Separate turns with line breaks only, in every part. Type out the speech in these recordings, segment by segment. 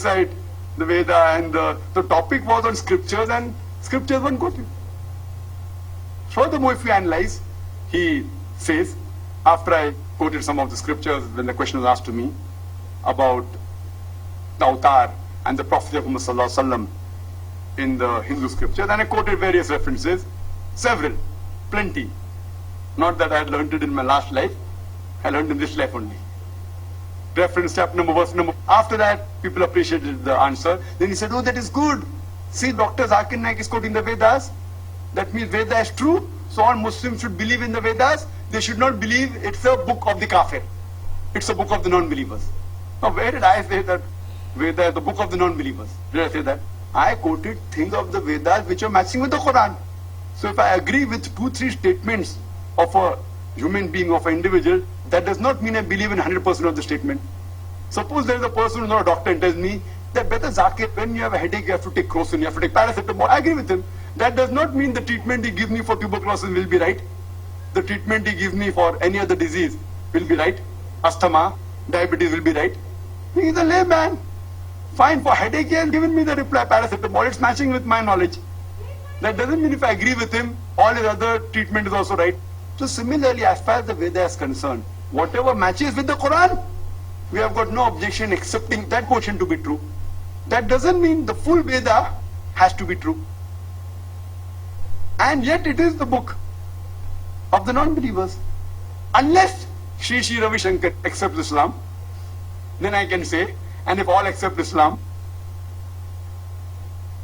recite the Veda, and the topic was on scriptures, and scriptures weren't quoted. Furthermore, if you analyze, he says, after I quoted some of the scriptures, when the question was asked to me about the avatar and the Prophet of Muhammad in the Hindu scriptures, and I quoted various references, several, plenty. Not that I had learned it in my last life, I learned in this life only. Reference, chapter number, verse number. After that, people appreciated the answer. Then he said, oh, that is good. See, Dr. Zakir Naik is quoting the Vedas. That means Veda is true. So all Muslims should believe in the Vedas. They should not believe it's a book of the kafir. It's a book of the non-believers. Now, where did I say that Veda is the book of the non-believers? Did I say that? I quoted things of the Vedas which are matching with the Quran. So if I agree with 2-3 statements of a human being, of an individual, that does not mean I believe in 100% of the statement. Suppose there is a person who is not a doctor and tells me that better Zakir, when you have a headache, you have to take crocin, you have to take paracetamol. I agree with him. That does not mean the treatment he gives me for tuberculosis will be right. The treatment he gives me for any other disease will be right. Asthma, diabetes will be right. He is a layman. Fine, for headache he has given me the reply, paracetamol. It's matching with my knowledge. That doesn't mean if I agree with him, all his other treatment is also right. So similarly, as far as the Veda is concerned, whatever matches with the Quran, we have got no objection accepting that portion to be true. That doesn't mean the full Veda has to be true. And yet it is the book of the non-believers. Unless Shri Ravi Shankar accepts Islam, then I can say, and if all accept Islam,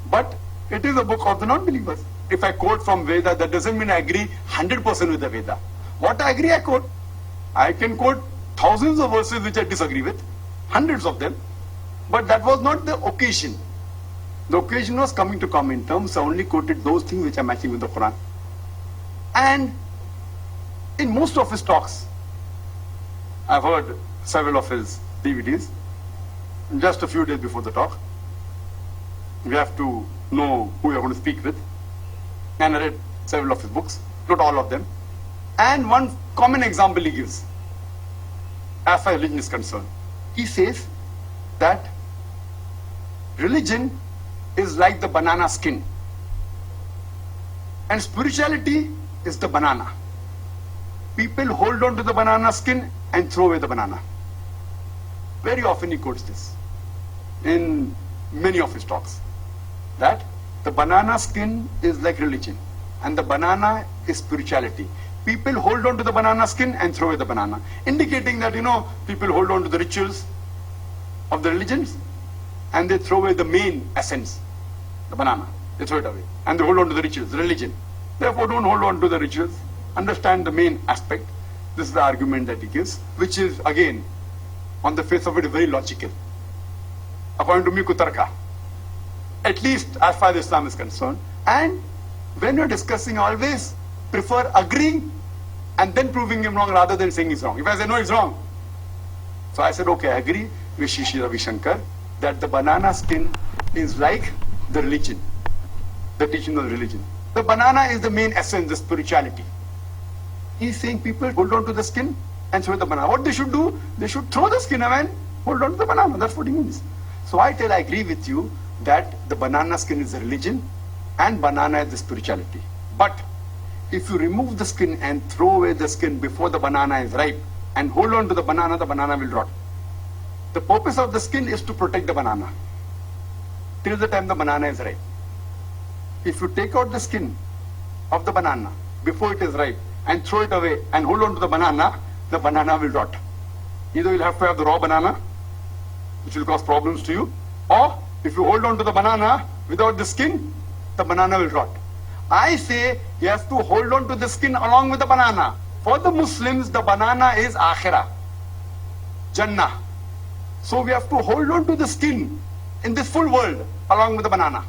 but it is a book of the non-believers. If I quote from Veda, that doesn't mean I agree 100% with the Veda. What I agree, I quote. I can quote thousands of verses which I disagree with, hundreds of them, but that was not the occasion. The occasion was coming to common terms, so I only quoted those things which are matching with the Quran. And in most of his talks, I've heard several of his DVDs, just a few days before the talk. We have to know who you're going to speak with. And I read several of his books, not all of them. And one common example he gives, as far as religion is concerned. He says that religion is like the banana skin, and spirituality is the banana. People hold on to the banana skin and throw away the banana. Very often he quotes this in many of his talks, that the banana skin is like religion and the banana is spirituality. People hold on to the banana skin and throw away the banana, indicating that, people hold on to the rituals of the religions and they throw away the main essence, the banana. They throw it away and they hold on to the rituals, the religion. Therefore, don't hold on to the rituals. Understand the main aspect. This is the argument that he gives, which is, again, on the face of it, very logical. According to me, kutarka. At least as far as Islam is concerned. And when you're discussing, always prefer agreeing and then proving him wrong rather than saying he's wrong. If I say no, he's wrong. So I said, okay, I agree with Shri Ravi Shankar that the banana skin is like the religion, the teaching of the religion. The banana is the main essence, the spirituality. He's saying people hold on to the skin and throw the banana. What they should do, they should throw the skin away and hold on to the banana. That's what he means. So I agree with you that the banana skin is the religion and banana is the spirituality. But if you remove the skin and throw away the skin before the banana is ripe and hold on to the banana will rot. The purpose of the skin is to protect the banana till the time the banana is ripe. If you take out the skin of the banana before it is ripe and throw it away and hold on to the banana will rot. Either you'll have to have the raw banana, which will cause problems to you, or if you hold on to the banana without the skin, the banana will rot. I say you have to hold on to the skin along with the banana. For the Muslims, the banana is akhirah, Jannah. So we have to hold on to the skin in this full world along with the banana.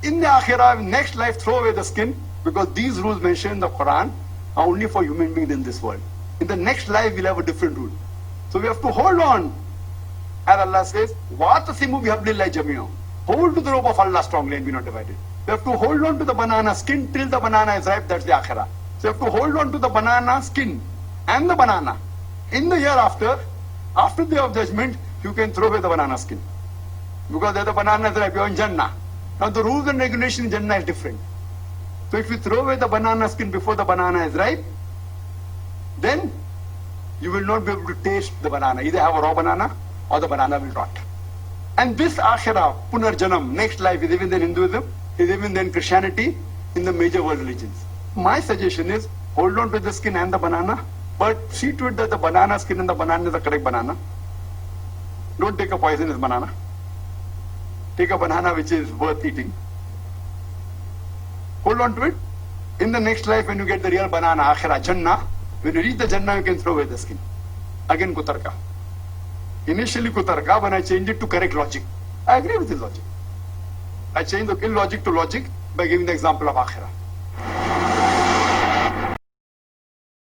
In the akhirah, next life, throw away the skin, because these rules mentioned in the Quran are only for human beings in this world. In the next life, we'll have a different rule. So we have to hold on. As Allah says, وَاتَصِمُوا بِحَبْلِ اللَّهِ جَمِيعًا. Hold to the rope of Allah strongly and be not divided. You have to hold on to the banana skin till the banana is ripe. That's the akhirah. So you have to hold on to the banana skin and the banana. In the year after the day of judgment, you can throw away the banana skin. Because the banana is ripe, you're in Jannah. Now the rules and regulations in Jannah is different. So if you throw away the banana skin before the banana is ripe, then you will not be able to taste the banana. Either have a raw banana or the banana will rot. And this akhirah, punarjanam, next life, is even then Hinduism, is even then Christianity, in the major world religions. My suggestion is, hold on to the skin and the banana, but see to it that the banana skin and the banana is the correct banana. Don't take a poisonous banana. Take a banana which is worth eating. Hold on to it. In the next life, when you get the real banana, akhirah, Jannah, when you reach the Jannah, you can throw away the skin. Again, kutarka. Initially kutarka, when I changed it to correct logic. I agree with his logic. I changed the illogic to logic by giving the example of akhirah.